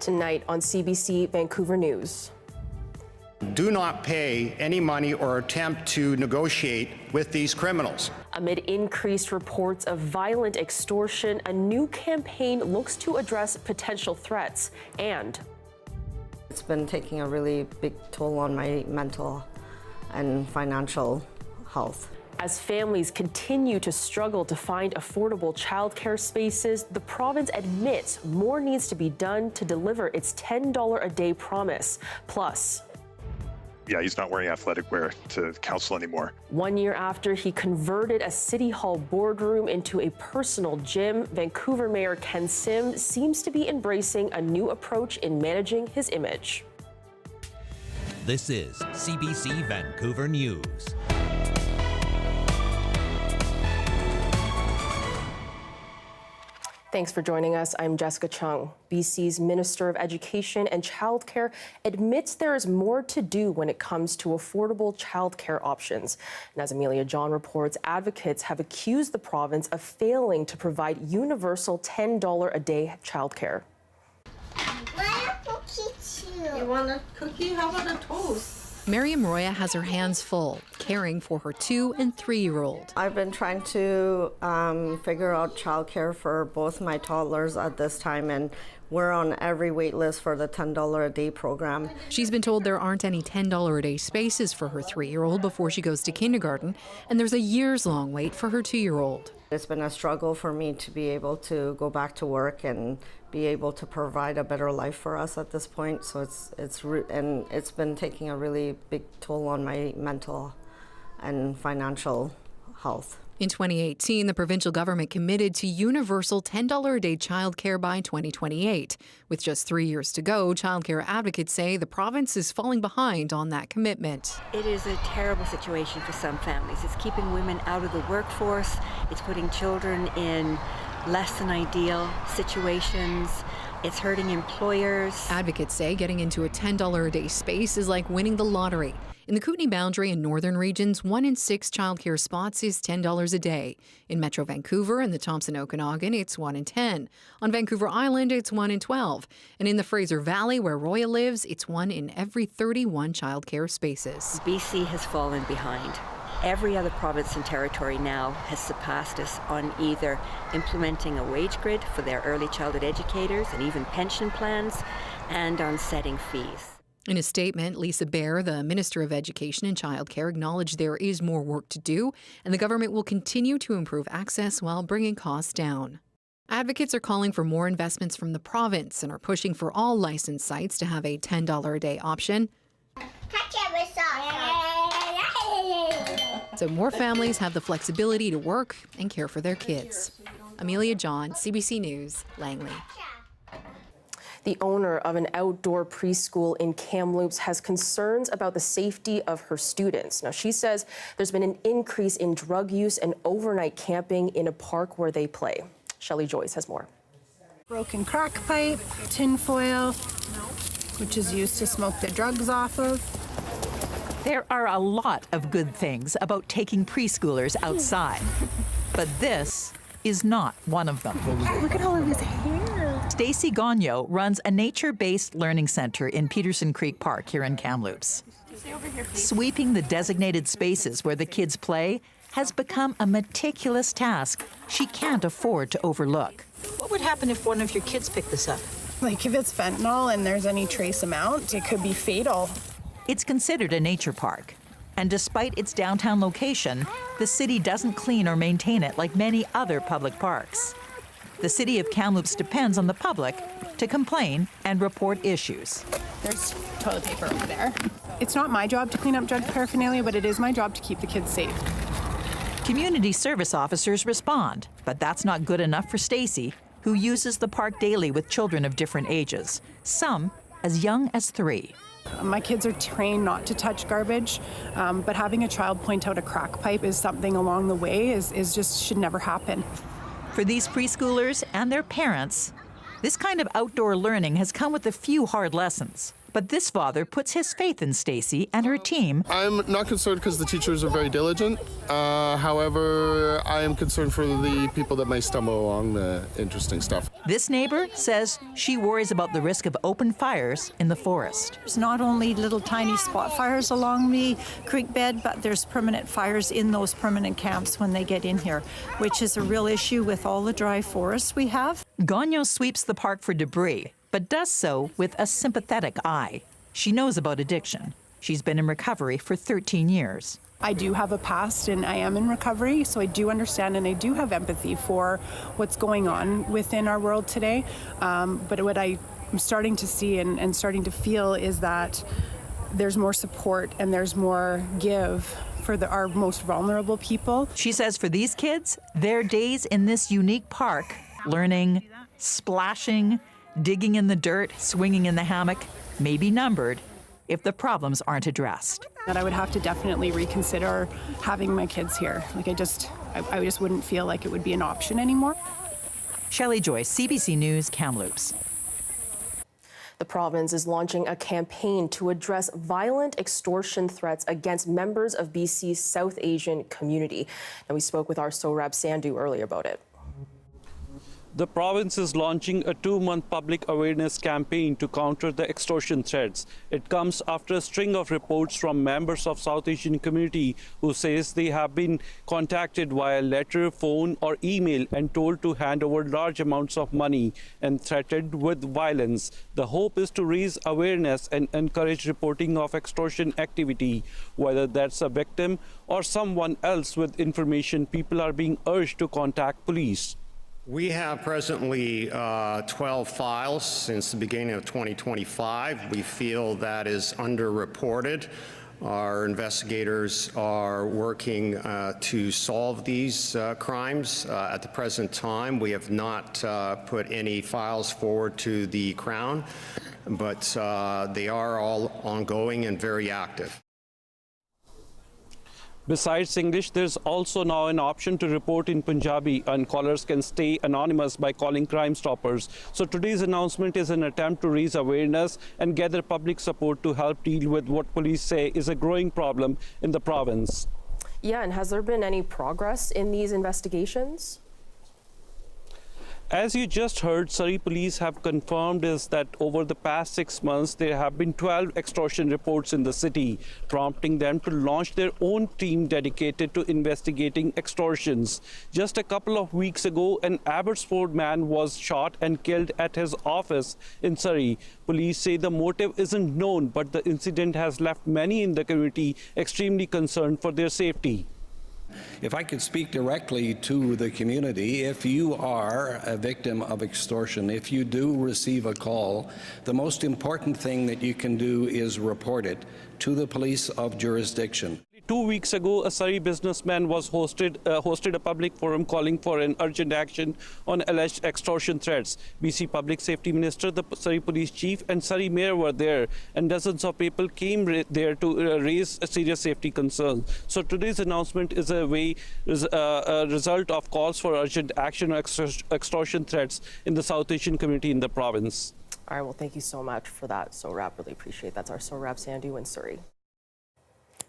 Tonight on CBC Vancouver News. Do not pay any money or attempt to negotiate with these criminals. Amid increased reports of violent extortion, a new campaign looks to address potential threats and it's been taking a really big toll on my mental and financial health. As families continue to struggle to find affordable childcare spaces, the province admits more needs to be done to deliver its $10 a day promise. Plus, yeah, he's not wearing athletic wear to counsel anymore. 1 year after he converted a City Hall boardroom into a personal gym, Vancouver Mayor Ken Sim seems to be embracing a new approach in managing his image. This is CBC Vancouver News. Thanks for joining us. I'm Jessica Cheung. BC's Minister of Education and Childcare admits there is more to do when it comes to affordable childcare options. And as Amelia John reports, advocates have accused the province of failing to provide universal $10 a day childcare. You want a cookie? How about a toast? Miriam Roya has her hands full, caring for her 2- and 3-year-old. I've been trying to figure out childcare for both my toddlers at this time, and we're on every wait list for the $10 a day program. She's been told there aren't any $10 a day spaces for her 3-year-old before she goes to kindergarten, and there's a years-long wait for her 2-year-old. It's been a struggle for me to be able to go back to work and be able to provide a better life for us at this point. So it's been taking a really big toll on my mental and financial health. In 2018, the provincial government committed to universal $10 a day childcare by 2028. With just 3 years to go, childcare advocates say the province is falling behind on that commitment. It is a terrible situation for some families. It's keeping women out of the workforce. It's putting children in less than ideal situations. It's hurting employers. Advocates say getting into a $10 a day space is like winning the lottery. In the Kootenay Boundary and northern regions, 1 in 6 childcare spots is $10 a day. In Metro Vancouver and the Thompson-Okanagan, it's 1 in 10. On Vancouver Island, it's 1 in 12. And in the Fraser Valley, where Roya lives, it's 1 in every 31 childcare spaces. BC has fallen behind. Every other province and territory now has surpassed us on either implementing a wage grid for their early childhood educators and even pension plans, and on setting fees. In a statement, Lisa Baer, the Minister of Education and Childcare, acknowledged there is more work to do, and the government will continue to improve access while bringing costs down. Advocates are calling for more investments from the province and are pushing for all licensed sites to have a $10 a day option, so more families have the flexibility to work and care for their kids. Amelia John, CBC News, Langley. The owner of an outdoor preschool in Kamloops has concerns about the safety of her students. Now, she says there's been an increase in drug use and overnight camping in a park where they play. Shelley Joyce has more. Broken crack pipe, tin foil, which is used to smoke the drugs off of. There are a lot of good things about taking preschoolers outside, but this is not one of them. Look at all of his hair. Stacey Gagnon runs a nature-based learning center in Peterson Creek Park here in Kamloops. Sweeping the designated spaces where the kids play has become a meticulous task she can't afford to overlook. What would happen if one of your kids picked this up? Like if it's fentanyl and there's any trace amount, it could be fatal. It's considered a nature park, and despite its downtown location, the city doesn't clean or maintain it like many other public parks. The city of Kamloops depends on the public to complain and report issues. There's toilet paper over there. It's not my job to clean up drug paraphernalia, but it is my job to keep the kids safe. Community service officers respond, but that's not good enough for Stacey, who uses the park daily with children of different ages, some as young as 3. My kids are trained not to touch garbage, but having a child point out a crack pipe is something along the way is just should never happen. For these preschoolers and their parents, this kind of outdoor learning has come with a few hard lessons, But this father puts his faith in Stacy and her team. I'm not concerned because the teachers are very diligent. However, I am concerned for the people that may stumble along the interesting stuff. This neighbor says she worries about the risk of open fires in the forest. There's not only little tiny spot fires along the creek bed, but there's permanent fires in those permanent camps when they get in here, which is a real issue with all the dry forests we have. Gagnon sweeps the park for debris, but does so with a sympathetic eye. She knows about addiction. She's been in recovery for 13 years. I do have a past and I am in recovery, so I do understand and I do have empathy for what's going on within our world today. But what I'm starting to see and starting to feel is that there's more support and there's more give for our most vulnerable people. She says for these kids, their days in this unique park, learning, splashing, digging in the dirt, swinging in the hammock, may be numbered if the problems aren't addressed. That I would have to definitely reconsider having my kids here. Like I just wouldn't feel like it would be an option anymore. Shelley Joyce, CBC News, Kamloops. The province is launching a campaign to address violent extortion threats against members of BC's South Asian community. And we spoke with our SORAB Sandhu earlier about it. The province is launching a 2-month public awareness campaign to counter the extortion threats. It comes after a string of reports from members of South Asian community who says they have been contacted via letter, phone or email and told to hand over large amounts of money and threatened with violence. The hope is to raise awareness and encourage reporting of extortion activity. Whether that's a victim or someone else with information, people are being urged to contact police. We have presently 12 files since the beginning of 2025. We feel that is underreported. Our investigators are working to solve these crimes. At the present time, we have not put any files forward to the Crown, but they are all ongoing and very active. Besides English, there's also now an option to report in Punjabi, and callers can stay anonymous by calling Crime Stoppers. So today's announcement is an attempt to raise awareness and gather public support to help deal with what police say is a growing problem in the province. Yeah, and has there been any progress in these investigations? As you just heard, Surrey Police have confirmed is that over the past 6 months, there have been 12 extortion reports in the city, prompting them to launch their own team dedicated to investigating extortions. Just a couple of weeks ago, an Abbotsford man was shot and killed at his office in Surrey. Police say the motive isn't known, but the incident has left many in the community extremely concerned for their safety. If I could speak directly to the community, if you are a victim of extortion, if you do receive a call, the most important thing that you can do is report it to the police of jurisdiction. 2 weeks ago, a Surrey businessman was hosted a public forum calling for an urgent action on alleged extortion threats. BC Public Safety Minister, the Surrey Police Chief and Surrey Mayor were there, and dozens of people came there to raise serious safety concerns. So today's announcement is a result of calls for urgent action on extortion threats in the South Asian community in the province. All right, well, thank you so much for that, SORAB. Really appreciate that. That's our SORAB Sandhu in Surrey.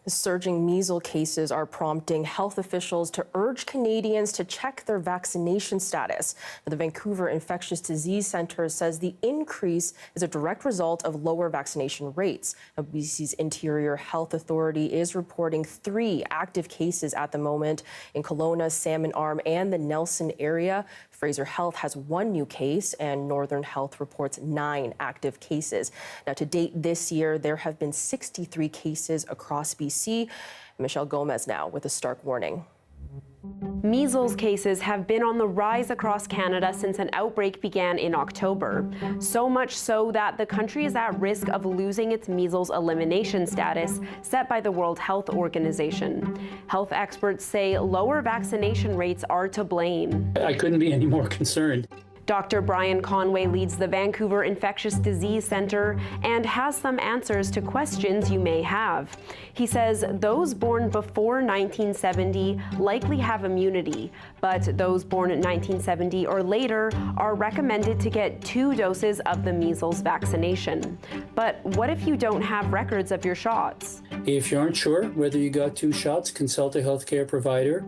Surging measles cases are prompting health officials to urge Canadians to check their vaccination status. The Vancouver Infectious Disease Centre says the increase is a direct result of lower vaccination rates. Now, BC's Interior Health Authority is reporting 3 active cases at the moment in Kelowna, Salmon Arm, and the Nelson area. Fraser Health has 1 new case, and Northern Health reports 9 active cases. Now, to date this year, there have been 63 cases across BC. Michelle Gomez now with a stark warning. Measles cases have been on the rise across Canada since an outbreak began in October. So much so that the country is at risk of losing its measles elimination status set by the World Health Organization. Health experts say lower vaccination rates are to blame. I couldn't be any more concerned. Dr. Brian Conway leads the Vancouver Infectious Disease Centre and has some answers to questions you may have. He says those born before 1970 likely have immunity, but those born in 1970 or later are recommended to get 2 doses of the measles vaccination. But what if you don't have records of your shots? If you aren't sure whether you got 2 shots, consult a healthcare provider.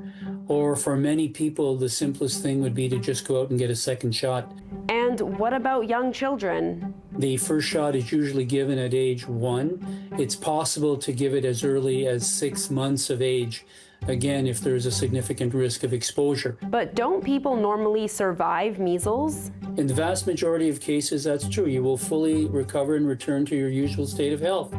Or for many people, the simplest thing would be to just go out and get a second shot. And what about young children? The first shot is usually given at age 1. It's possible to give it as early as 6 months of age, again, if there's a significant risk of exposure. But don't people normally survive measles? In the vast majority of cases, that's true. You will fully recover and return to your usual state of health.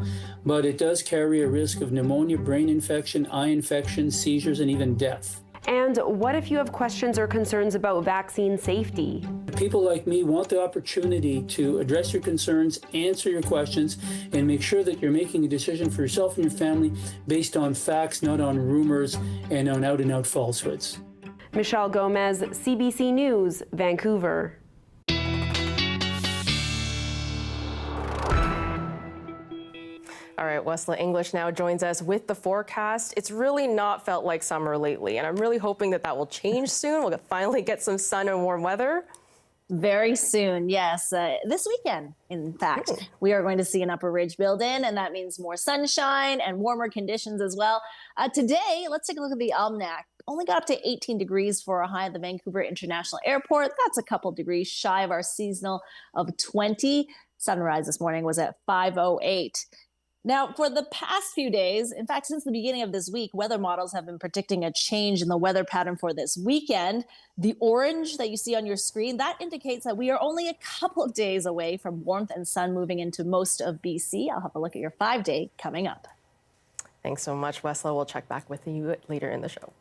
But it does carry a risk of pneumonia, brain infection, eye infection, seizures, and even death. And what if you have questions or concerns about vaccine safety? People like me want the opportunity to address your concerns, answer your questions, and make sure that you're making a decision for yourself and your family based on facts, not on rumors and on out-and-out falsehoods. Michelle Gomez, CBC News, Vancouver. All right, Wesla English now joins us with the forecast. It's really not felt like summer lately, and I'm really hoping that will change soon. We'll finally get some sun and warm weather. Very soon, yes. This weekend, in fact, we are going to see an upper ridge build in, and that means more sunshine and warmer conditions as well. Today, let's take a look at the almanac. Only got up to 18 degrees for a high at the Vancouver International Airport. That's a couple degrees shy of our seasonal of 20. Sunrise this morning was at 5:08. Now, for the past few days, in fact, since the beginning of this week, weather models have been predicting a change in the weather pattern for this weekend. The orange that you see on your screen, that indicates that we are only a couple of days away from warmth and sun moving into most of BC. I'll have a look at your 5-day coming up. Thanks so much, Wesla. We'll check back with you later in the show.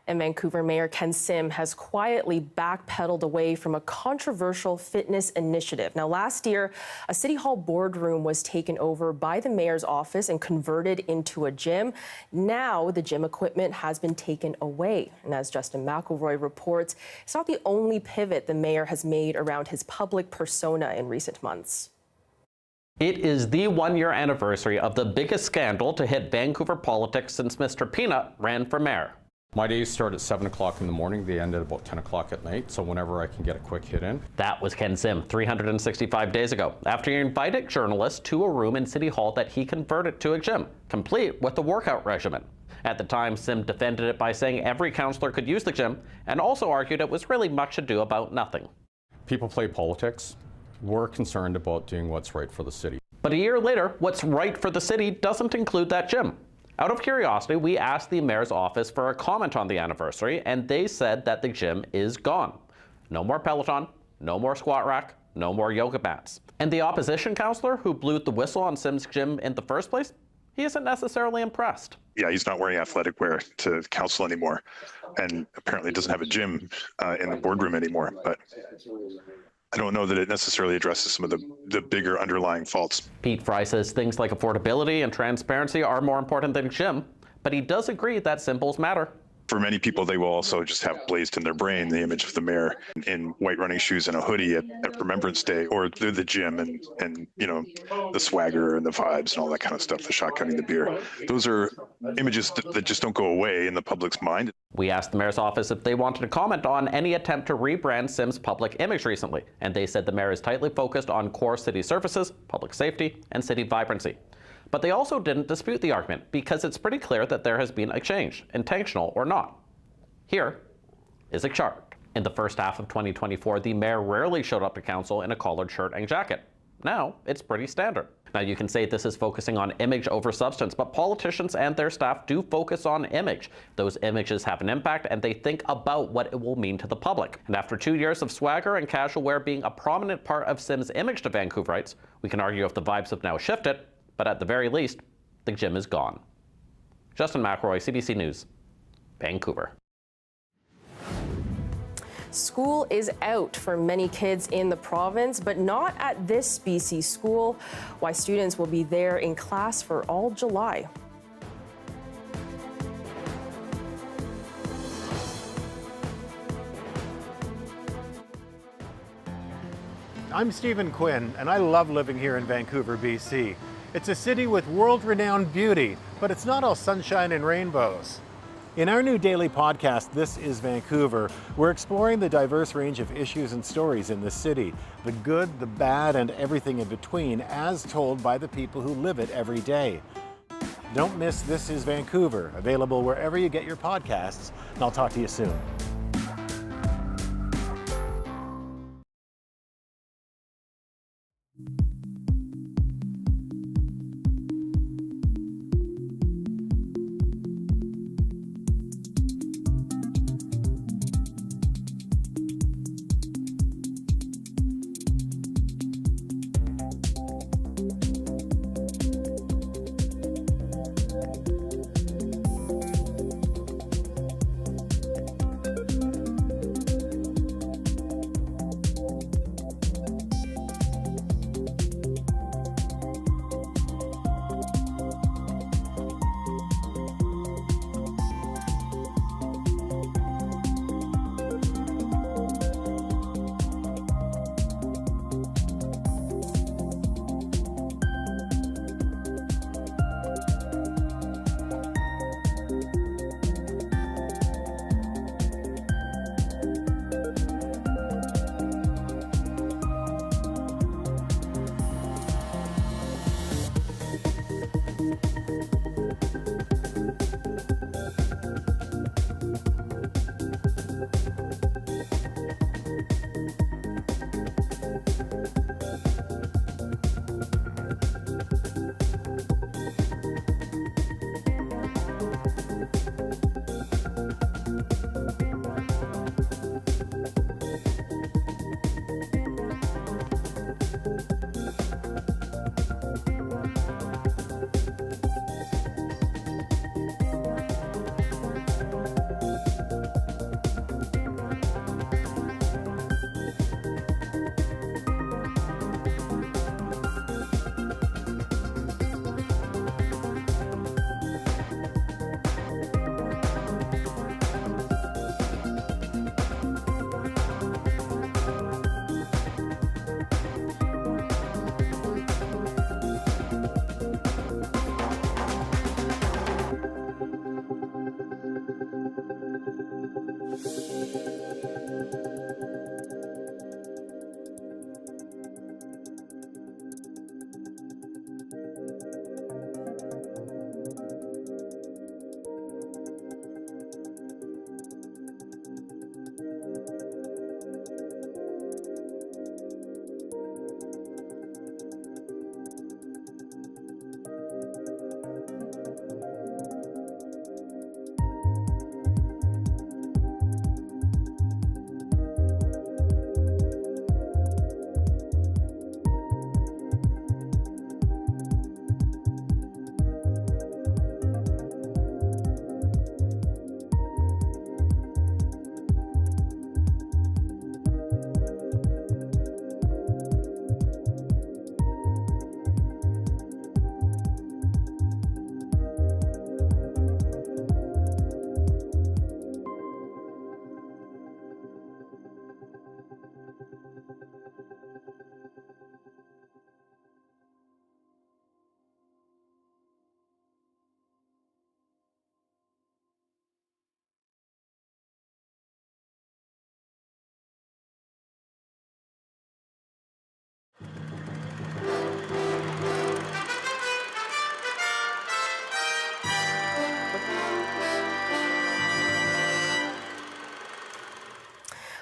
And Vancouver Mayor Ken Sim has quietly backpedaled away from a controversial fitness initiative. Now, last year, a City Hall boardroom was taken over by the mayor's office and converted into a gym. Now, the gym equipment has been taken away. And as Justin McElroy reports, it's not the only pivot the mayor has made around his public persona in recent months. It is the 1-year anniversary of the biggest scandal to hit Vancouver politics since Mr. Peanut ran for mayor. My days start at 7 o'clock in the morning. They end at about 10 o'clock at night, so whenever I can get a quick hit in. That was Ken Sim 365 days ago, after he invited journalists to a room in City Hall that he converted to a gym, complete with a workout regimen. At the time, Sim defended it by saying every councillor could use the gym, and also argued it was really much ado about nothing. People play politics. We're concerned about doing what's right for the city. But a year later, what's right for the city doesn't include that gym. Out of curiosity, we asked the mayor's office for a comment on the anniversary, and they said that the gym is gone. No more Peloton, no more squat rack, no more yoga mats. And the opposition councillor who blew the whistle on Sim's gym in the first place, he isn't necessarily impressed. Yeah, he's not wearing athletic wear to council anymore, and apparently doesn't have a gym in the boardroom anymore. But I don't know that it necessarily addresses some of the bigger underlying faults. Pete Fry says things like affordability and transparency are more important than gym, but he does agree that symbols matter. For many people, they will also just have blazed in their brain the image of the mayor in white running shoes and a hoodie at Remembrance Day, or through the gym and you know, the swagger and the vibes and all that kind of stuff, the shotgunning the beer. Those are images that just don't go away in the public's mind. We asked the mayor's office if they wanted to comment on any attempt to rebrand Sim's public image recently, and they said the mayor is tightly focused on core city services, public safety, and city vibrancy. But they also didn't dispute the argument, because it's pretty clear that there has been a change, intentional or not. Here is a chart. In the first half of 2024, the mayor rarely showed up to council in a collared shirt and jacket. Now, it's pretty standard. Now, you can say this is focusing on image over substance, but politicians and their staff do focus on image. Those images have an impact, and they think about what it will mean to the public. And after 2 years of swagger and casual wear being a prominent part of Sim's image to Vancouverites, we can argue if the vibes have now shifted, but at the very least, the gym is gone. Justin McElroy, CBC News, Vancouver. School is out for many kids in the province, but not at this BC school. Why students will be there in class for all July. I'm Stephen Quinn, and I love living here in Vancouver, BC. It's a city with world-renowned beauty, but it's not all sunshine and rainbows. In our new daily podcast, This is Vancouver, we're exploring the diverse range of issues and stories in the city, the good, the bad, and everything in between, as told by the people who live it every day. Don't miss This is Vancouver, available wherever you get your podcasts, and I'll talk to you soon.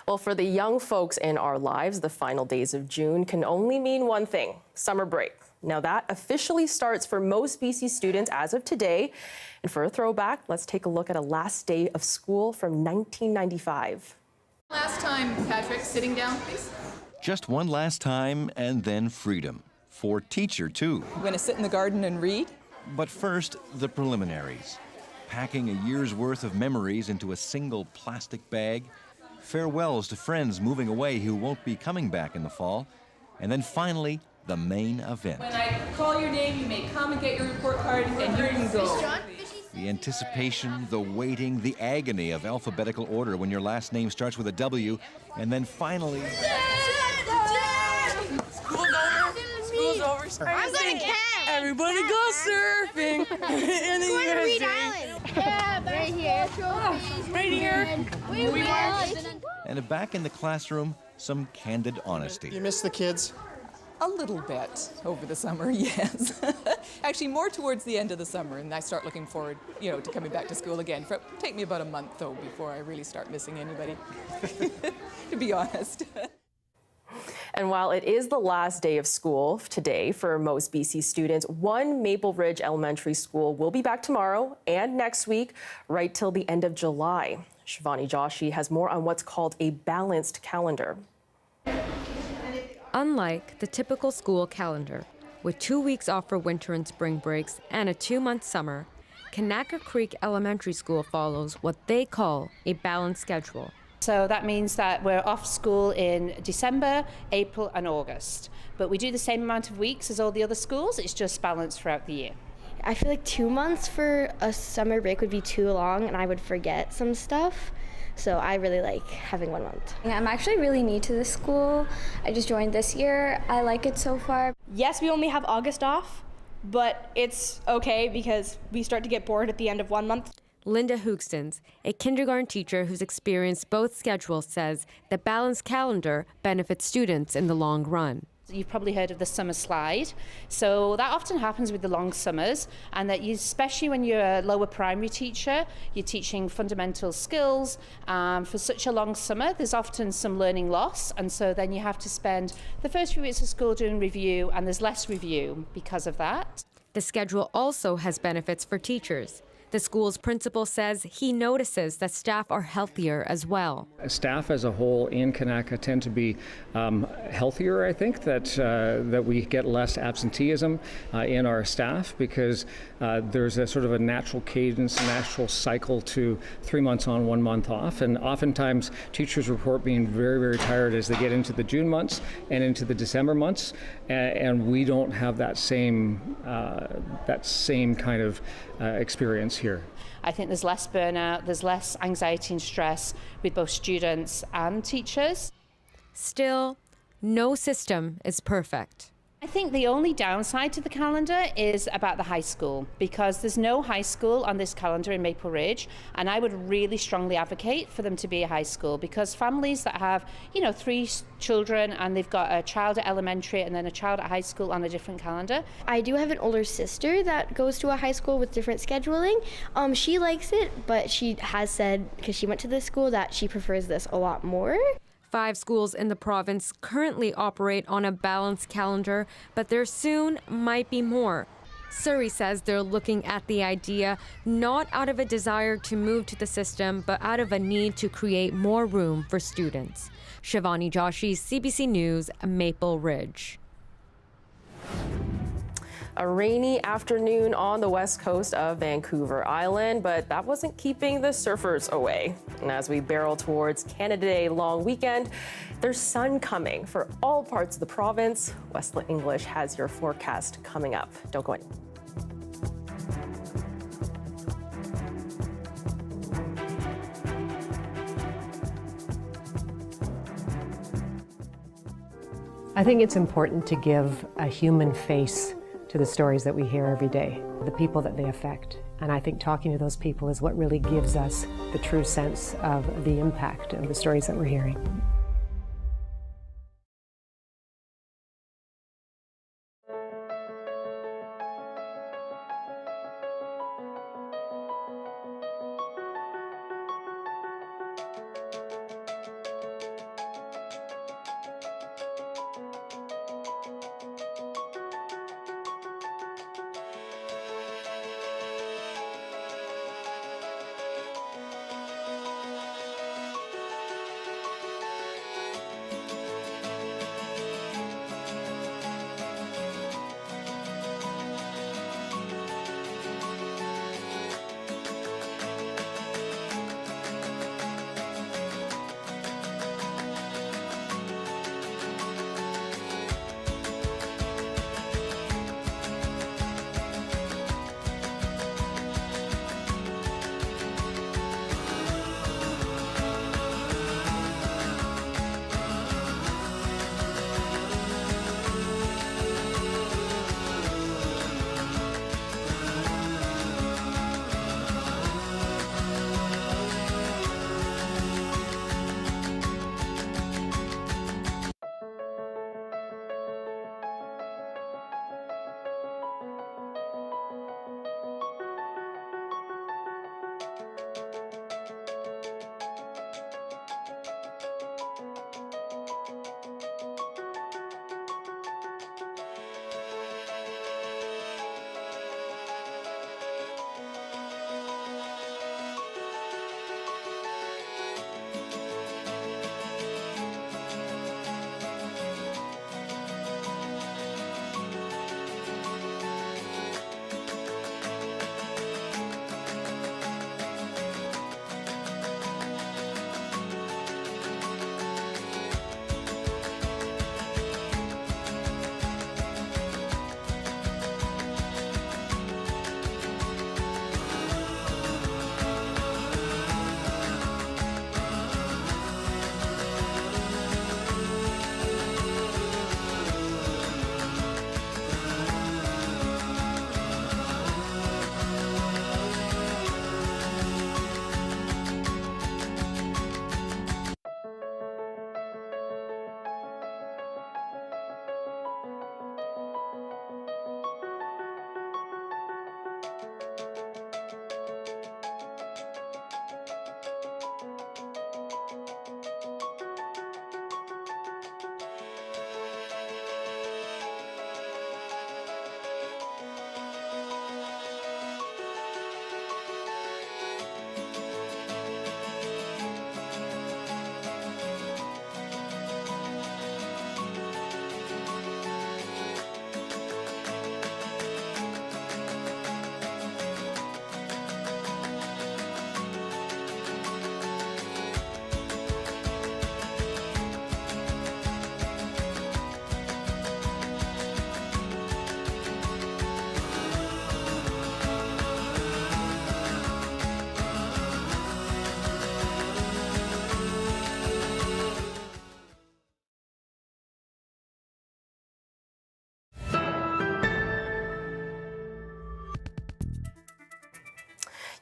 Well, for the young folks in our lives, the final days of June can only mean one thing: summer break. Now that officially starts for most BC students as of today. And for a throwback, let's take a look at a last day of school from 1995. Last time, Patrick, sitting down, please. Just one last time and then freedom. For teacher, too. I'm going to sit in the garden and read. But first, the preliminaries. Packing a year's worth of memories into a single plastic bag, farewells to friends moving away who won't be coming back in the fall, and then finally, the main event. When I call your name, you may come and get your report card, and you can go. The anticipation, the waiting, the agony of alphabetical order when your last name starts with a W, and then finally... I'm going to camp. Everybody go surfing. And then you're going to Island. Yeah, right here. Right here. And back in the classroom, some candid honesty. You miss the kids? A little bit over the summer, yes. Actually, more towards the end of the summer, and I start looking forward, to coming back to school again. It'll take me about a month, though, before I really start missing anybody, to be honest. And while it is the last day of school today for most BC students, one Maple Ridge Elementary School will be back tomorrow and next week, right till the end of July. Shivani Joshi has more on what's called a balanced calendar. Unlike the typical school calendar, with 2 weeks off for winter and spring breaks and a 2-month summer, Kanaka Creek Elementary School follows what they call a balanced schedule. So that means that we're off school in December, April and August. But we do the same amount of weeks as all the other schools, it's just balanced throughout the year. I feel like 2 months for a summer break would be too long and I would forget some stuff. So I really like having 1 month. I'm actually really new to this school. I just joined this year. I like it so far. Yes, we only have August off, but it's okay because we start to get bored at the end of 1 month. Linda Hoogstens, a kindergarten teacher who's experienced both schedules, says the balanced calendar benefits students in the long run. You've probably heard of the summer slide. So that often happens with the long summers, and that especially when you're a lower primary teacher, you're teaching fundamental skills. For such a long summer, there's often some learning loss, and so then you have to spend the first few weeks of school doing review, and there's less review because of that. The schedule also has benefits for teachers. The school's principal says he notices that staff are healthier as well. Staff as a whole in Kanaka tend to be healthier, I think, that we get less absenteeism in our staff because there's a sort of a natural cadence, a natural cycle to 3 months on, 1 month off. And oftentimes teachers report being very, very tired as they get into the June months and into the December months. And we don't have that same kind of experience here. I think there's less burnout, there's less anxiety and stress with both students and teachers. Still, no system is perfect. I think the only downside to the calendar is about the high school, because there's no high school on this calendar in Maple Ridge, and I would really strongly advocate for them to be a high school, because families that have, 3 children and they've got a child at elementary and then a child at high school on a different calendar. I do have an older sister that goes to a high school with different scheduling. She likes it, but she has said, because she went to this school, that she prefers this a lot more. 5 schools in the province currently operate on a balanced calendar, but there soon might be more. Surrey says they're looking at the idea not out of a desire to move to the system, but out of a need to create more room for students. Shivani Joshi, CBC News, Maple Ridge. A rainy afternoon on the west coast of Vancouver Island, but that wasn't keeping the surfers away. And as we barrel towards Canada Day long weekend, there's sun coming for all parts of the province. Westland English has your forecast coming up. Don't go anywhere. I think it's important to give a human face to the stories that we hear every day, the people that they affect. And I think talking to those people is what really gives us the true sense of the impact of the stories that we're hearing.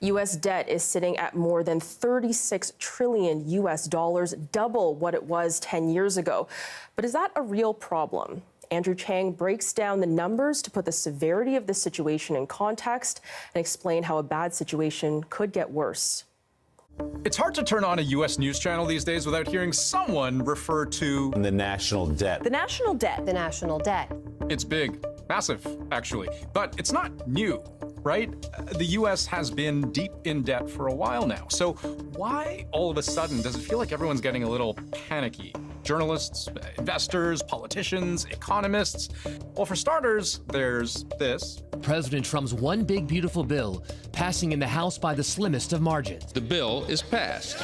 U.S. debt is sitting at more than $36 trillion, double what it was 10 years ago. But is that a real problem? Andrew Chang breaks down the numbers to put the severity of the situation in context and explain how a bad situation could get worse. It's hard to turn on a U.S. news channel these days without hearing someone refer to the national debt. The national debt. The national debt. It's big, massive, actually, but it's not new, right? The U.S. has been deep in debt for a while now. So why all of a sudden does it feel like everyone's getting a little panicky? Journalists, investors, politicians, economists. Well, for starters, there's this. President Trump's one big beautiful bill passing in the House by the slimmest of margins. The bill is passed.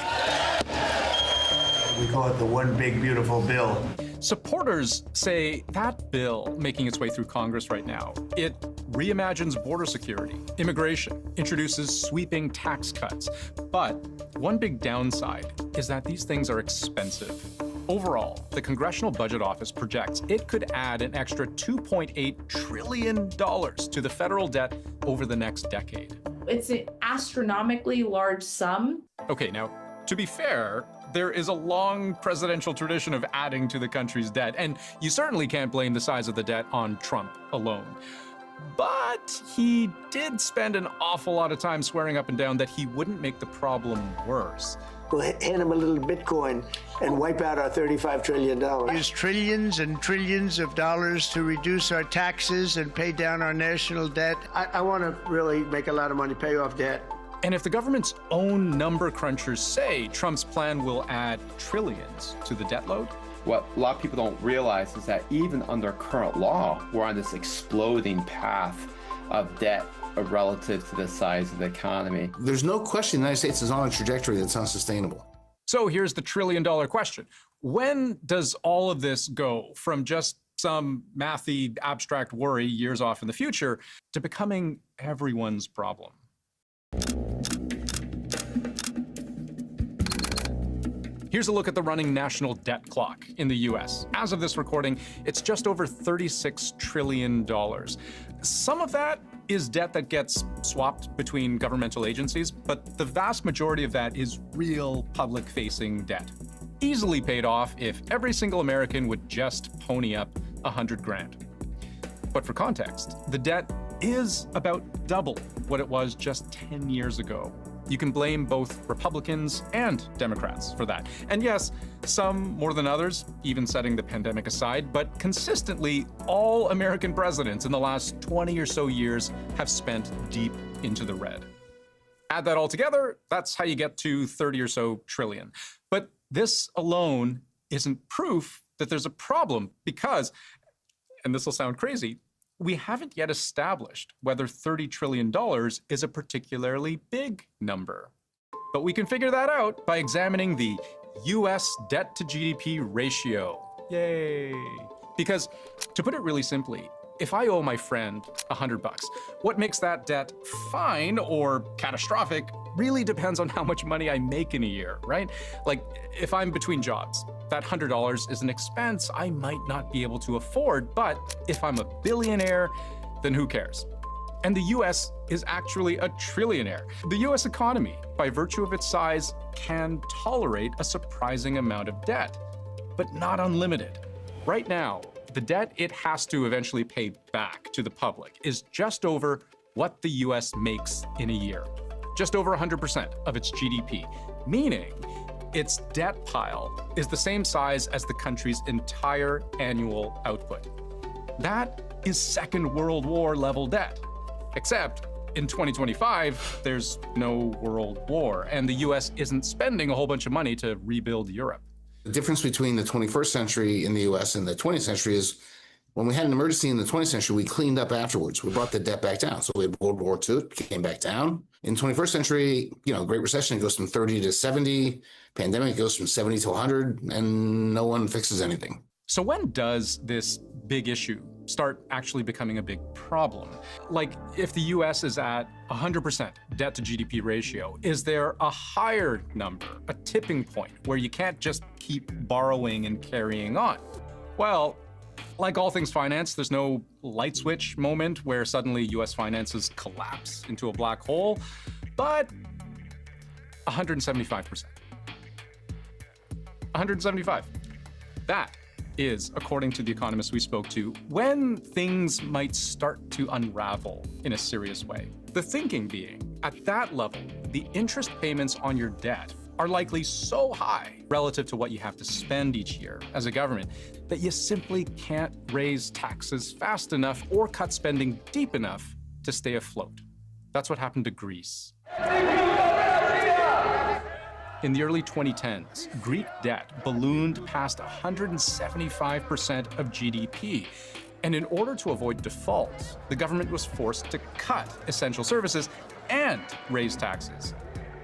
We call it the one big beautiful bill. Supporters say that bill making its way through Congress right now, it reimagines border security, immigration, introduces sweeping tax cuts. But one big downside is that these things are expensive. Overall, the Congressional Budget Office projects it could add an extra $2.8 trillion to the federal debt over the next decade. It's an astronomically large sum. Okay, now, to be fair, there is a long presidential tradition of adding to the country's debt, and you certainly can't blame the size of the debt on Trump alone. But he did spend an awful lot of time swearing up and down that he wouldn't make the problem worse. We'll hand him a little Bitcoin and wipe out our $35 trillion. Use trillions and trillions of dollars to reduce our taxes and pay down our national debt. I want to really make a lot of money, pay off debt. And if the government's own number crunchers say Trump's plan will add trillions to the debt load, what a lot of people don't realize is that even under current law, we're on this exploding path of debt relative to the size of the economy. There's no question the United States is on a trajectory that's unsustainable. So here's the trillion-dollar question. When does all of this go from just some mathy, abstract worry years off in the future to becoming everyone's problem? Here's a look at the running national debt clock in the US. As of this recording, it's just over $36 trillion. Some of that is debt that gets swapped between governmental agencies, but the vast majority of that is real public-facing debt. Easily paid off if every single American would just pony up $100 grand. But for context, the debt is about double what it was just 10 years ago. You can blame both Republicans and Democrats for that. And yes, some more than others, even setting the pandemic aside, but consistently, all American presidents in the last 20 or so years have spent deep into the red. Add that all together, that's how you get to 30 or so trillion. But this alone isn't proof that there's a problem because, and this will sound crazy, we haven't yet established whether $30 trillion is a particularly big number. But we can figure that out by examining the US debt to GDP ratio. Yay! Because, to put it really simply, if I owe my friend $100, what makes that debt fine or catastrophic really depends on how much money I make in a year, right? Like, if I'm between jobs, that $100 is an expense I might not be able to afford, but if I'm a billionaire, then who cares? And the US is actually a trillionaire. The US economy, by virtue of its size, can tolerate a surprising amount of debt, but not unlimited. Right now, the debt it has to eventually pay back to the public is just over what the US makes in a year. Just over 100% of its GDP, meaning its debt pile is the same size as the country's entire annual output. That is Second World War level debt. Except in 2025, there's no world war, and the US isn't spending a whole bunch of money to rebuild Europe. The difference between the 21st century in the US and the 20th century is when we had an emergency in the 20th century, we cleaned up afterwards. We brought the debt back down. So we had World War II, it came back down. In 21st century, Great Recession, it goes from 30 to 70. Pandemic goes from 70 to 100, and no one fixes anything. So when does this big issue start actually becoming a big problem? Like, if the US is at 100% debt to GDP ratio, is there a higher number, a tipping point, where you can't just keep borrowing and carrying on? Well, like all things finance, there's no light switch moment where suddenly US finances collapse into a black hole. but 175%. 175. That is, according to the economists we spoke to, when things might start to unravel in a serious way. The thinking being, at that level, the interest payments on your debt are likely so high relative to what you have to spend each year as a government that you simply can't raise taxes fast enough or cut spending deep enough to stay afloat. That's what happened to Greece. In the early 2010s, Greek debt ballooned past 175% of GDP. And in order to avoid default, the government was forced to cut essential services and raise taxes.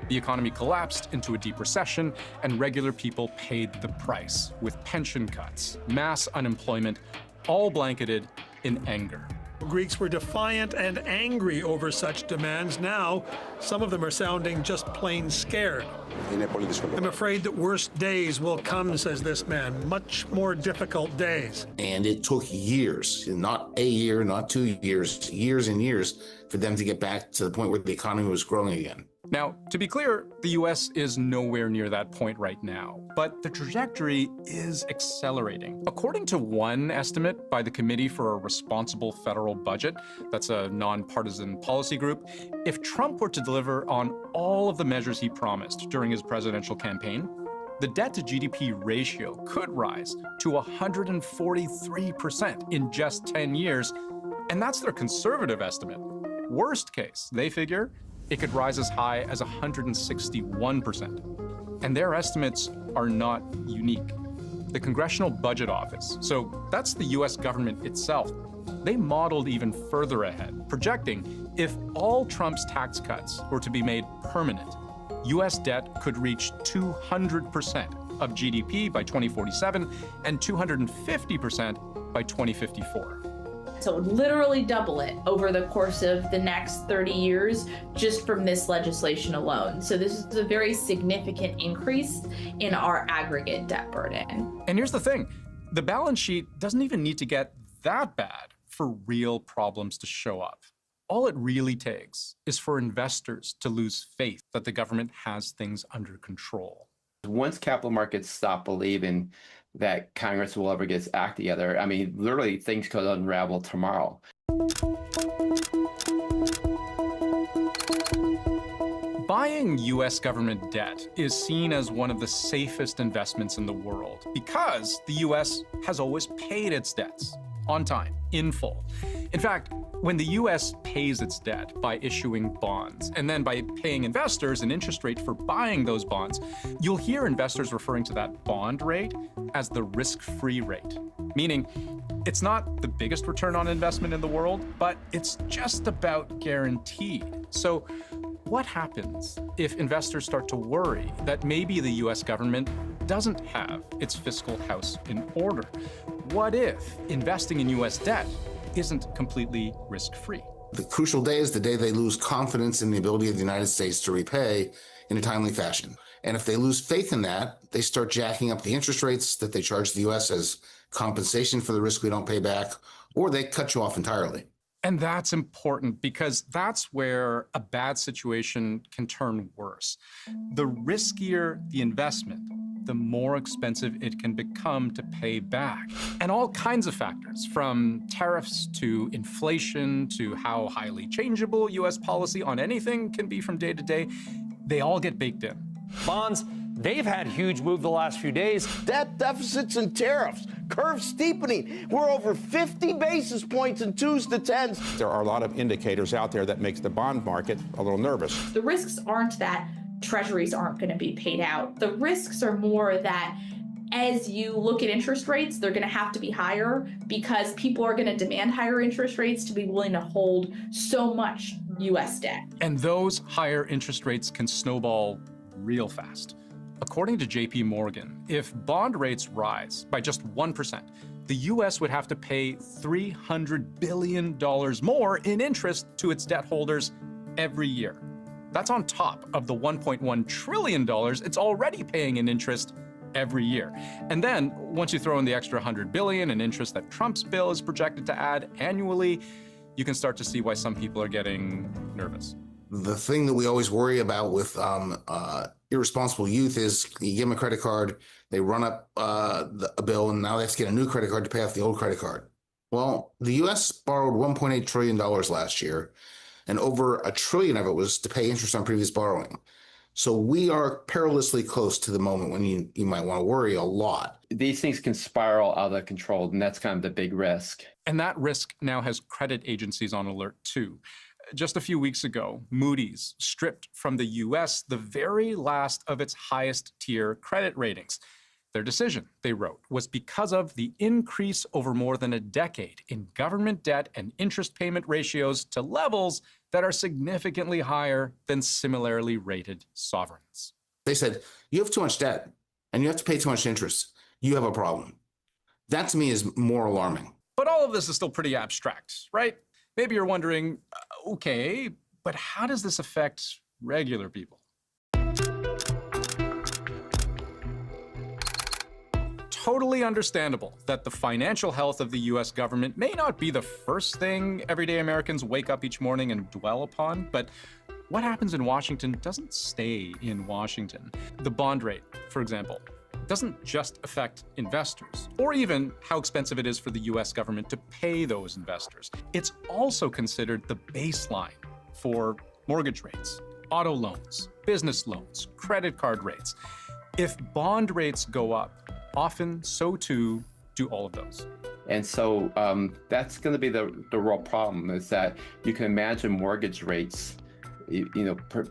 The economy collapsed into a deep recession, and regular people paid the price with pension cuts, mass unemployment, all blanketed in anger. Greeks were defiant and angry over such demands. Now, some of them are sounding just plain scared. I'm afraid that worse days will come, says this man, much more difficult days. And it took years, not a year, not 2 years, years and years for them to get back to the point where the economy was growing again. Now, to be clear, the US is nowhere near that point right now, but the trajectory is accelerating. According to one estimate by the Committee for a Responsible Federal Budget, that's a nonpartisan policy group, if Trump were to deliver on all of the measures he promised during his presidential campaign, the debt-to-GDP ratio could rise to 143% in just 10 years, and that's their conservative estimate. Worst case, they figure, it could rise as high as 161%. And their estimates are not unique. The Congressional Budget Office, so that's the US government itself, they modeled even further ahead, projecting if all Trump's tax cuts were to be made permanent, US debt could reach 200% of GDP by 2047 and 250% by 2054. So literally double it over the course of the next 30 years just from this legislation alone. So this is a very significant increase in our aggregate debt burden. And here's the thing, the balance sheet doesn't even need to get that bad for real problems to show up. All it really takes is for investors to lose faith that the government has things under control. Once capital markets stop believing that Congress will ever get its act together, I mean, literally things could unravel tomorrow. Buying US government debt is seen as one of the safest investments in the world because the US has always paid its debts on time, in full. In fact, when the US pays its debt by issuing bonds and then by paying investors an interest rate for buying those bonds, you'll hear investors referring to that bond rate as the risk-free rate, meaning it's not the biggest return on investment in the world, but it's just about guaranteed. So what happens if investors start to worry that maybe the US government doesn't have its fiscal house in order? What if investing in US debt isn't completely risk-free? The crucial day is the day they lose confidence in the ability of the United States to repay in a timely fashion. And if they lose faith in that, they start jacking up the interest rates that they charge the U.S. as compensation for the risk we don't pay back, or they cut you off entirely. And that's important because that's where a bad situation can turn worse. The riskier the investment, the more expensive it can become to pay back. And all kinds of factors, from tariffs to inflation to how highly changeable US policy on anything can be from day to day, they all get baked in. Bonds, they've had huge move the last few days. Debt deficits and tariffs, curve steepening. We're over 50 basis points in 2s to 10s. There are a lot of indicators out there that makes the bond market a little nervous. The risks aren't that treasuries aren't going to be paid out. The risks are more that as you look at interest rates, they're going to have to be higher because people are going to demand higher interest rates to be willing to hold so much US debt. And those higher interest rates can snowball real fast. According to JP Morgan, if bond rates rise by just 1%, the US would have to pay $300 billion more in interest to its debt holders every year. That's on top of the $1.1 trillion it's already paying in interest every year. And then, once you throw in the extra $100 billion in interest that Trump's bill is projected to add annually, you can start to see why some people are getting nervous. The thing that we always worry about with irresponsible youth is you give them a credit card, they run up a bill, and now they have to get a new credit card to pay off the old credit card. Well, the U.S. borrowed $1.8 trillion last year, and over $1 trillion of it was to pay interest on previous borrowing. So we are perilously close to the moment when you might want to worry a lot. These things can spiral out of control, and that's kind of the big risk. And that risk now has credit agencies on alert too. Just a few weeks ago, Moody's stripped from the US the very last of its highest tier credit ratings. Their decision, they wrote, was because of the increase over more than a decade in government debt and interest payment ratios to levels that are significantly higher than similarly rated sovereigns. They said, you have too much debt and you have to pay too much interest. You have a problem. That to me is more alarming. But all of this is still pretty abstract, right? Maybe you're wondering, okay, but how does this affect regular people? Totally understandable that the financial health of the US government may not be the first thing everyday Americans wake up each morning and dwell upon, but what happens in Washington doesn't stay in Washington. The bond rate, for example, doesn't just affect investors, or even how expensive it is for the US government to pay those investors. It's also considered the baseline for mortgage rates, auto loans, business loans, credit card rates. If bond rates go up, often so too do all of those. And so that's going to be the real problem, is that you can imagine mortgage rates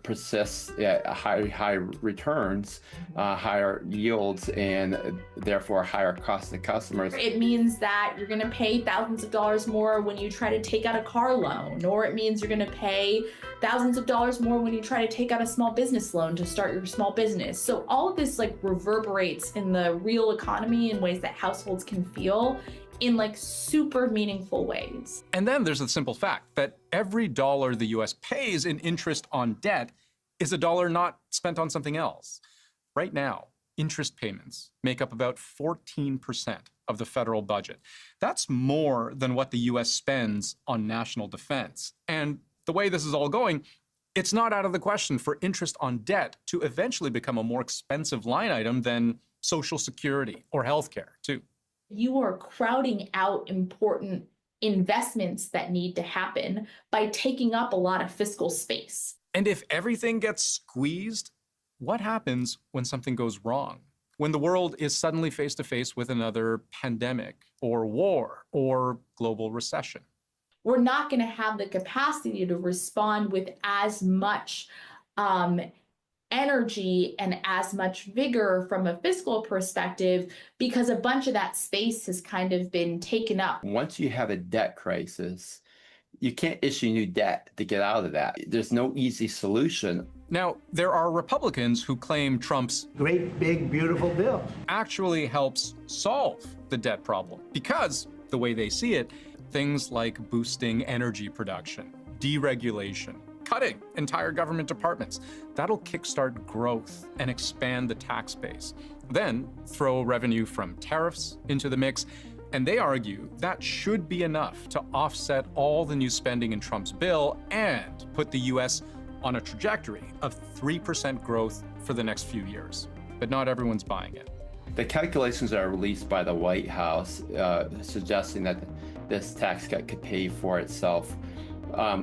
persist at high returns, higher yields, and therefore higher costs to customers. It means that you're going to pay thousands of dollars more when you try to take out a car loan, or it means you're going to pay thousands of dollars more when you try to take out a small business loan to start your small business. So all of this reverberates in the real economy in ways that households can feel in super meaningful ways. And then there's the simple fact that every dollar the US pays in interest on debt is a dollar not spent on something else. Right now, interest payments make up about 14% of the federal budget. That's more than what the US spends on national defense. And the way this is all going, it's not out of the question for interest on debt to eventually become a more expensive line item than Social Security or healthcare, too. You are crowding out important investments that need to happen by taking up a lot of fiscal space. And if everything gets squeezed, what happens when something goes wrong? When the world is suddenly face to face with another pandemic or war or global recession? We're not going to have the capacity to respond with as much energy and as much vigor from a fiscal perspective, because a bunch of that space has kind of been taken up. Once you have a debt crisis, you can't issue new debt to get out of that. There's no easy solution. Now, there are Republicans who claim Trump's great, big, beautiful bill actually helps solve the debt problem, because the way they see it, things like boosting energy production, deregulation, cutting entire government departments, that'll kickstart growth and expand the tax base. Then throw revenue from tariffs into the mix, and they argue that should be enough to offset all the new spending in Trump's bill and put the US on a trajectory of 3% growth for the next few years. But not everyone's buying it. The calculations that are released by the White House suggesting that this tax cut could pay for itself,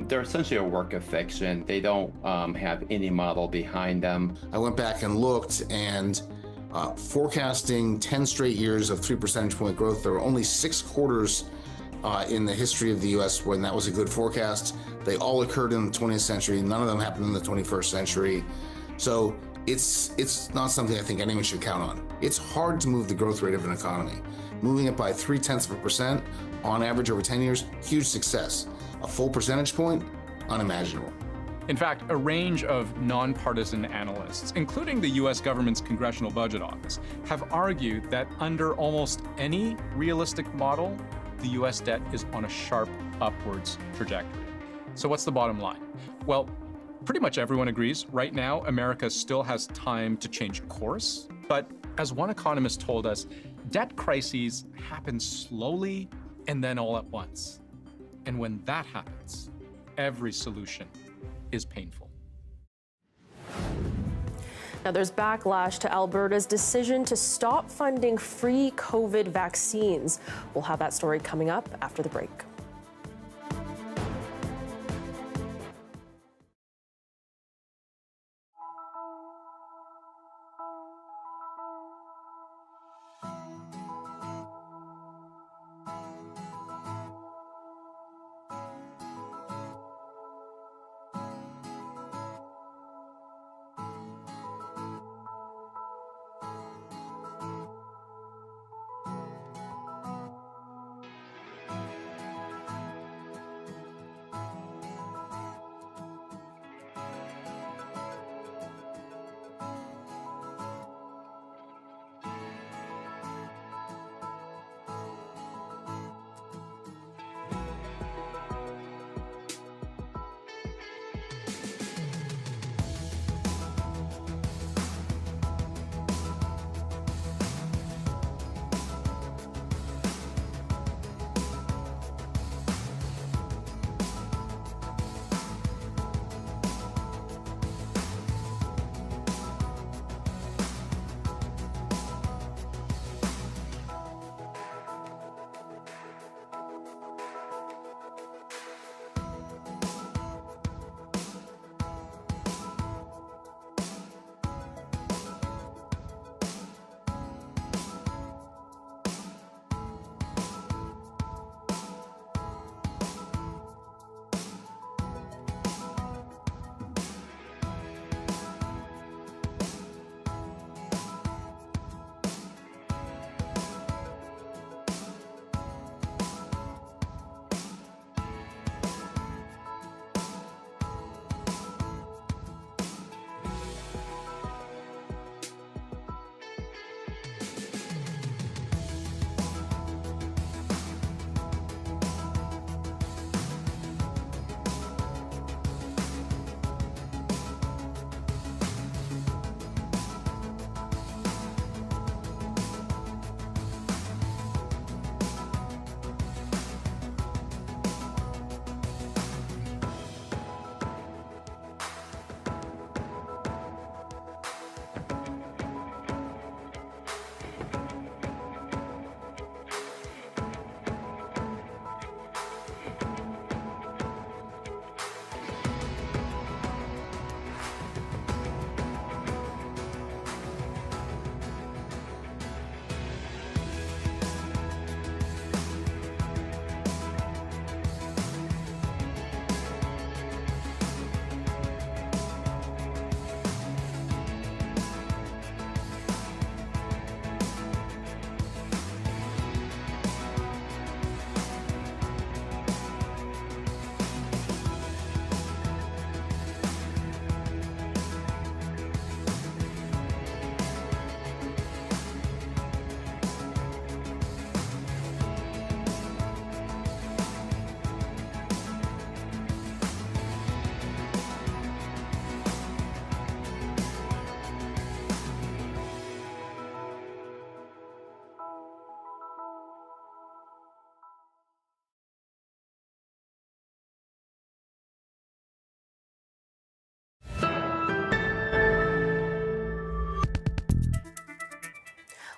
they're essentially a work of fiction. They don't have any model behind them. I went back and looked, and forecasting 10 straight years of 3 percentage point growth, there were only 6 quarters in the history of the US when that was a good forecast. They all occurred in the 20th century. None of them happened in the 21st century. So it's not something I think anyone should count on. It's hard to move the growth rate of an economy. Moving it by 0.3% on average over 10 years, huge success. A full percentage point, unimaginable. In fact, a range of nonpartisan analysts, including the US government's Congressional Budget Office, have argued that under almost any realistic model, the US debt is on a sharp upwards trajectory. So what's the bottom line? Well, pretty much everyone agrees right now America still has time to change course. But as one economist told us, debt crises happen slowly and then all at once. And when that happens, every solution is painful. Now, there's backlash to Alberta's decision to stop funding free COVID vaccines. We'll have that story coming up after the break.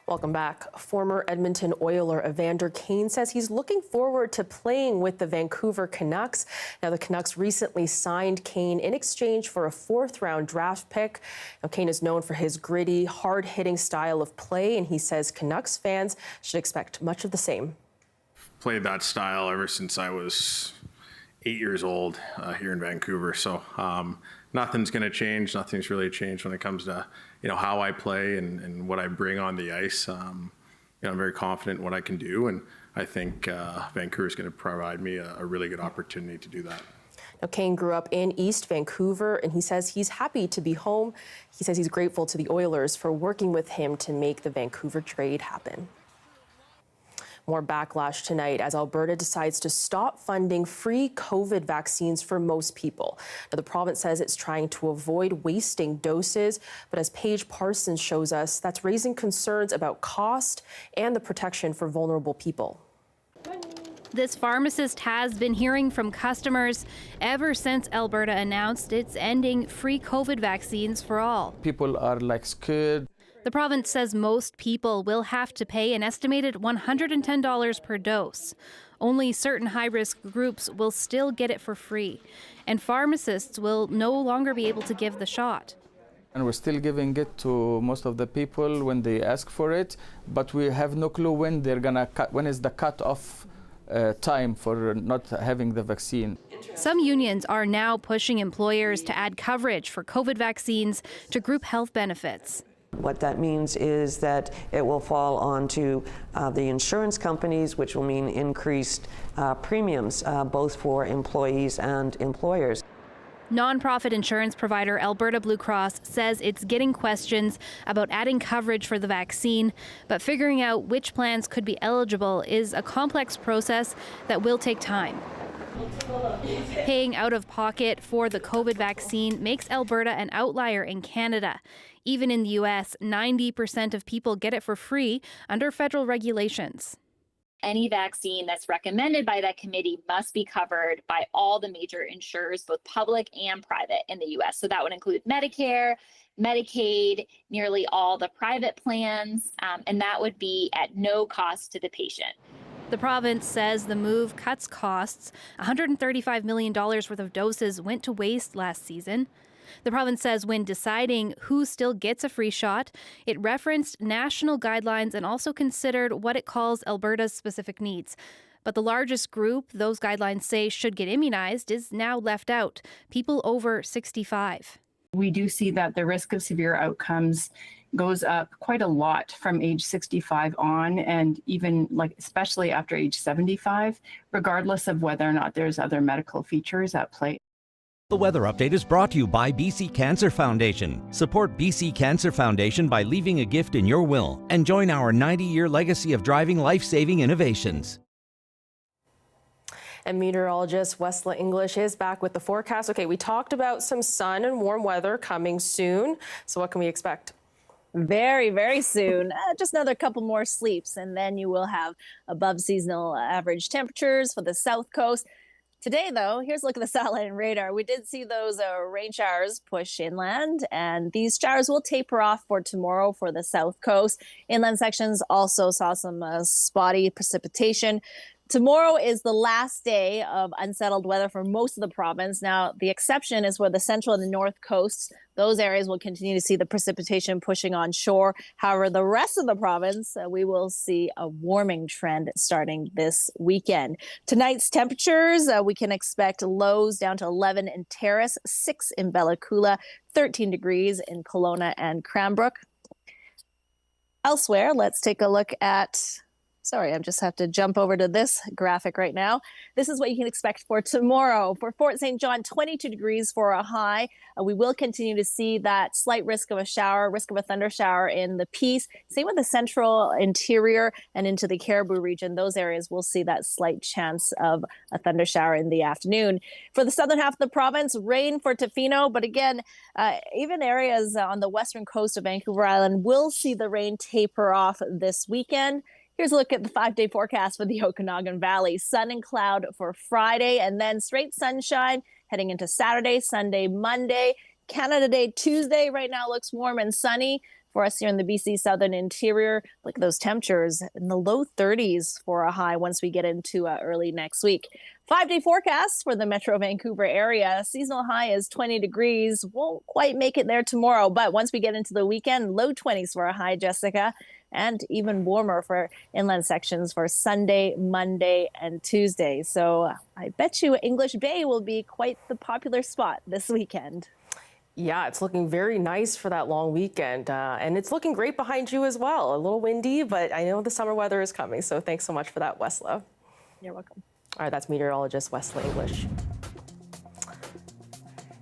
Welcome back. Former Edmonton Oiler Evander Kane says he's looking forward to playing with the Vancouver Canucks. Now, the Canucks recently signed Kane in exchange for a 4th-round draft pick. Now, Kane is known for his gritty, hard-hitting style of play, and he says Canucks fans should expect much of the same. Played that style ever since I was 8 years old here in Vancouver. So nothing's going to change. Nothing's really changed when it comes to how I play and what I bring on the ice. I'm very confident in what I can do, and I think Vancouver is going to provide me a really good opportunity to do that. Now, Kane grew up in East Vancouver, and he says he's happy to be home. He says he's grateful to the Oilers for working with him to make the Vancouver trade happen. More backlash tonight as Alberta decides to stop funding free COVID vaccines for most people. Now, the province says it's trying to avoid wasting doses, but as Paige Parsons shows us, that's raising concerns about cost and the protection for vulnerable people. This pharmacist has been hearing from customers ever since Alberta announced it's ending free COVID vaccines for all. People are scared. The province says most people will have to pay an estimated $110 per dose. Only certain high-risk groups will still get it for free, and pharmacists will no longer be able to give the shot. And we're still giving it to most of the people when they ask for it, but we have no clue when they're gonna when is the cut-off time for not having the vaccine. Some unions are now pushing employers to add coverage for COVID vaccines to group health benefits. What that means is that it will fall onto the insurance companies, which will mean increased premiums, both for employees and employers. Nonprofit insurance provider Alberta Blue Cross says it's getting questions about adding coverage for the vaccine, but figuring out which plans could be eligible is a complex process that will take time. Paying out of pocket for the COVID vaccine makes Alberta an outlier in Canada. Even in the U.S., 90% of people get it for free under federal regulations. Any vaccine that's recommended by that committee must be covered by all the major insurers, both public and private in the U.S. So that would include Medicare, Medicaid, nearly all the private plans, and that would be at no cost to the patient. The province says the move cuts costs. $135 million worth of doses went to waste last season. The province says when deciding who still gets a free shot, it referenced national guidelines and also considered what it calls Alberta's specific needs. But the largest group those guidelines say should get immunized is now left out, people over 65. We do see that the risk of severe outcomes goes up quite a lot from age 65 on, and even especially after age 75, regardless of whether or not there's other medical features at play. The weather update is brought to you by BC Cancer Foundation. Support BC Cancer Foundation by leaving a gift in your will and join our 90-year legacy of driving life-saving innovations. And meteorologist Wesla English is back with the forecast. Okay, we talked about some sun and warm weather coming soon. So what can we expect? Very, very soon. Just another couple more sleeps, and then you will have above seasonal average temperatures for the south coast. Today, though, here's a look at the satellite and radar. We did see those rain showers push inland, and these showers will taper off for tomorrow for the south coast. Inland sections also saw some spotty precipitation. Tomorrow is the last day of unsettled weather for most of the province. Now, the exception is where the central and the north coasts, those areas will continue to see the precipitation pushing on shore. However, the rest of the province, we will see a warming trend starting this weekend. Tonight's temperatures, we can expect lows down to 11 in Terrace, 6 in Bella Coola, 13 degrees in Kelowna and Cranbrook. Elsewhere, let's take a look at... Sorry, I just have to jump over to this graphic right now. This is what you can expect for tomorrow. For Fort St. John, 22 degrees for a high. We will continue to see that slight risk of a shower, risk of a thunder shower in the Peace. Same with the central interior and into the Caribou region. Those areas will see that slight chance of a thunder shower in the afternoon. For the southern half of the province, rain for Tofino. But again, even areas on the western coast of Vancouver Island will see the rain taper off this weekend. Here's a look at the 5-day forecast for the Okanagan Valley. Sun and cloud for Friday, and then straight sunshine heading into Saturday, Sunday, Monday. Canada Day Tuesday right now looks warm and sunny for us here in the BC Southern Interior. Look at those temperatures in the low 30s for a high once we get into early next week. 5-day forecast for the Metro Vancouver area. Seasonal high is 20 degrees. Won't quite make it there tomorrow, but once we get into the weekend, low 20s for a high, Jessica, and even warmer for inland sections for Sunday, Monday, and Tuesday. So I bet you English Bay will be quite the popular spot this weekend. Yeah, it's looking very nice for that long weekend. And it's looking great behind you as well. A little windy, but I know the summer weather is coming. So thanks so much for that, Wesla. You're welcome. All right, that's meteorologist Wesla English.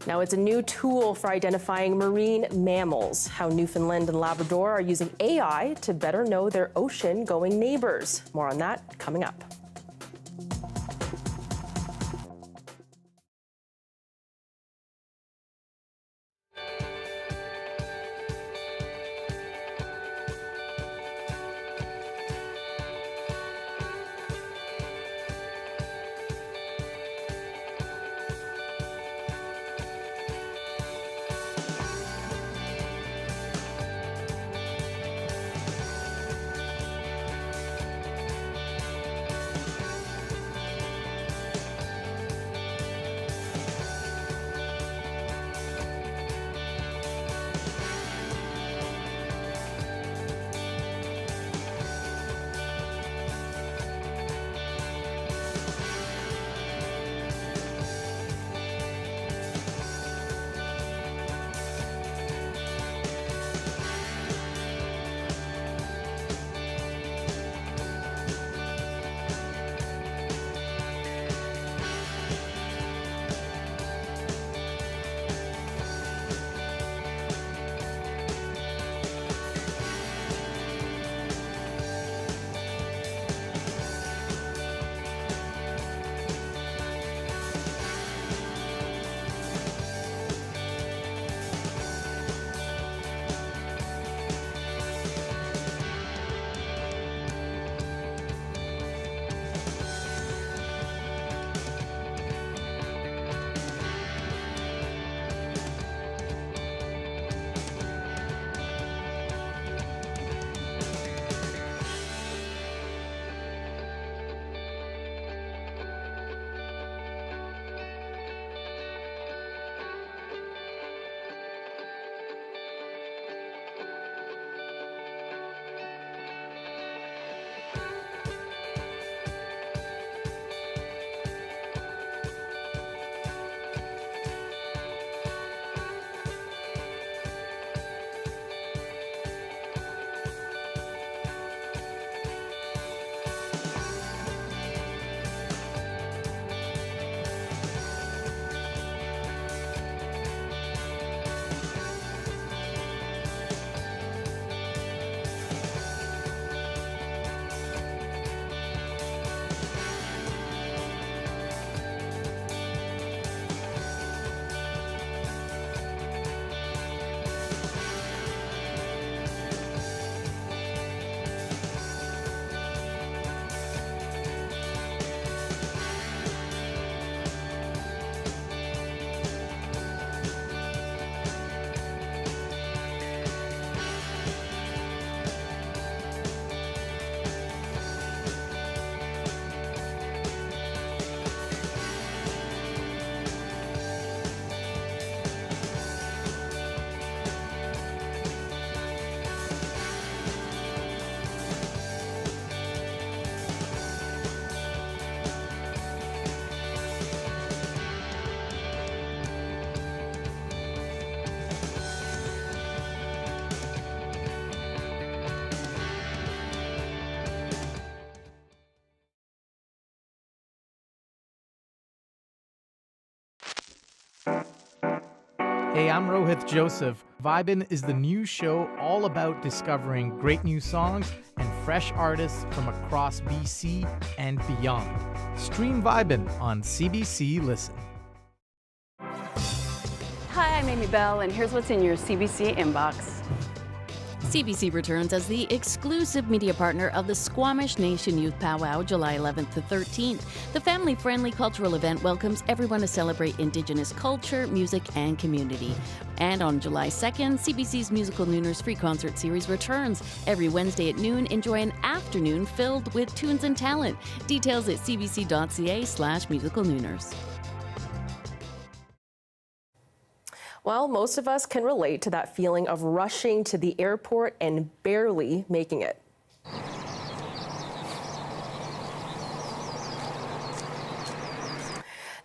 Now, it's a new tool for identifying marine mammals, how Newfoundland and Labrador are using AI to better know their ocean-going neighbors. More on that coming up. Hey, I'm Rohith Joseph. Vibin' is the new show all about discovering great new songs and fresh artists from across BC and beyond. Stream Vibin' on CBC Listen. Hi, I'm Amy Bell, and here's what's in your CBC inbox. CBC returns as the exclusive media partner of the Squamish Nation Youth Powwow, July 11th to 13th. The family-friendly cultural event welcomes everyone to celebrate Indigenous culture, music, and community. And on July 2nd, CBC's Musical Nooners free concert series returns. Every Wednesday at noon, enjoy an afternoon filled with tunes and talent. Details at cbc.ca/musicalnooners. Well, most of us can relate to that feeling of rushing to the airport and barely making it.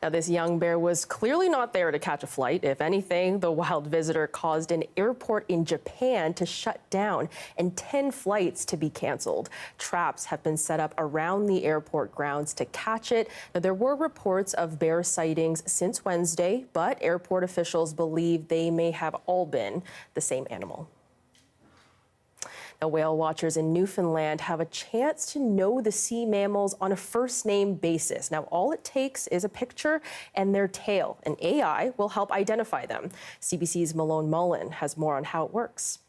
Now, this young bear was clearly not there to catch a flight. If anything, the wild visitor caused an airport in Japan to shut down and 10 flights to be canceled. Traps have been set up around the airport grounds to catch it. Now, there were reports of bear sightings since Wednesday, but airport officials believe they may have all been the same animal. Now, whale watchers in Newfoundland have a chance to know the sea mammals on a first-name basis. Now, all it takes is a picture and their tail, and AI will help identify them. CBC's Malone Mullen has more on how it works.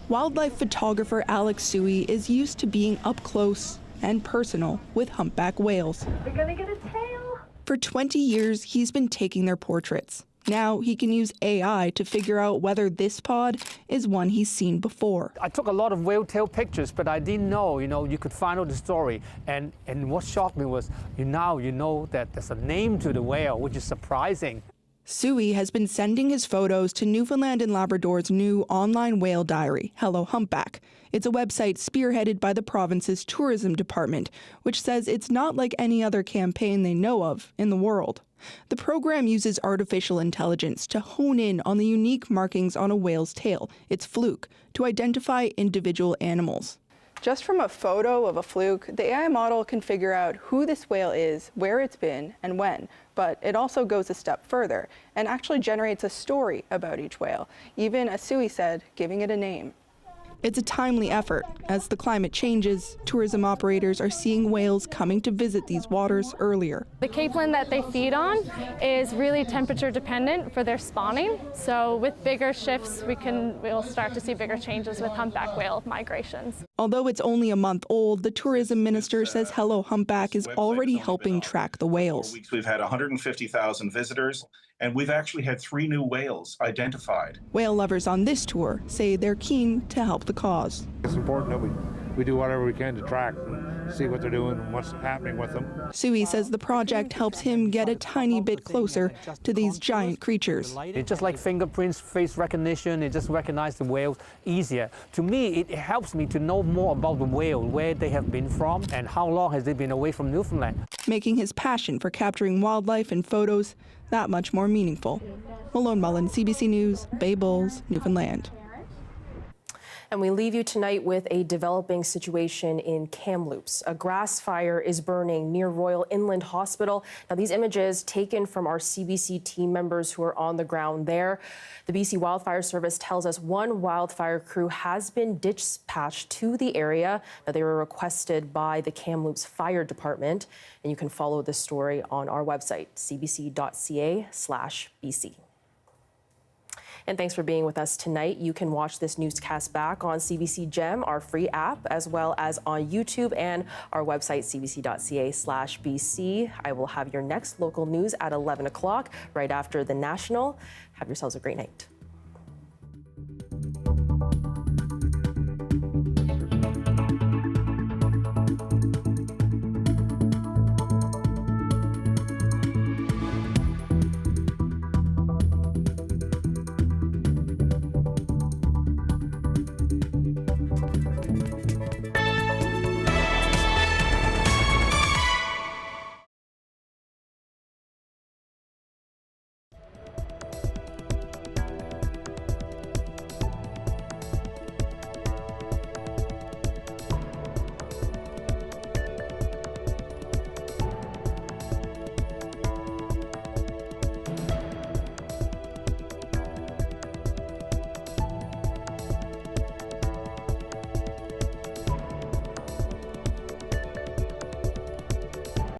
Wildlife photographer Alex Suey is used to being up close and personal with humpback whales. We're gonna get a tail. For 20 years, he's been taking their portraits. Now he can use AI to figure out whether this pod is one he's seen before. I took a lot of whale tail pictures, but I didn't know, you could find out the story. And what shocked me was, now you know that there's a name to the whale, which is surprising. Suey has been sending his photos to Newfoundland and Labrador's new online whale diary, Hello Humpback. It's a website spearheaded by the province's tourism department, which says it's not like any other campaign they know of in the world. The program uses artificial intelligence to hone in on the unique markings on a whale's tail, its fluke, to identify individual animals. Just from a photo of a fluke, the AI model can figure out who this whale is, where it's been, and when. But it also goes a step further and actually generates a story about each whale, even, as Suey said, giving it a name. It's a timely effort. As the climate changes, tourism operators are seeing whales coming to visit these waters earlier. The capelin that they feed on is really temperature dependent for their spawning. So with bigger shifts, we'll start to see bigger changes with humpback whale migrations. Although it's only a month old, the tourism minister says Hello Humpback is already helping track the whales. We've had 150,000 visitors, and we've actually had 3 new whales identified. Whale lovers on this tour say they're keen to help the cause. It's important that we do whatever we can to track and see what they're doing and what's happening with them. Suey says the project helps him get a tiny bit closer to these giant creatures. It's just like fingerprints, face recognition, it just recognizes the whales easier. To me, it helps me to know more about the whale, where they have been from, and how long has they been away from Newfoundland. Making his passion for capturing wildlife in photos that much more meaningful. Malone Mullen, CBC News, Bay Bulls, Newfoundland. And we leave you tonight with a developing situation in Kamloops. A grass fire is burning near Royal Inland Hospital. Now, these images taken from our CBC team members who are on the ground there. The BC Wildfire Service tells us one wildfire crew has been dispatched to the area. Now, they were requested by the Kamloops Fire Department. And you can follow this story on our website, cbc.ca/BC. And thanks for being with us tonight. You can watch this newscast back on CBC Gem, our free app, as well as on YouTube and our website, cbc.ca/BC. I will have your next local news at 11 o'clock, right after the National. Have yourselves a great night.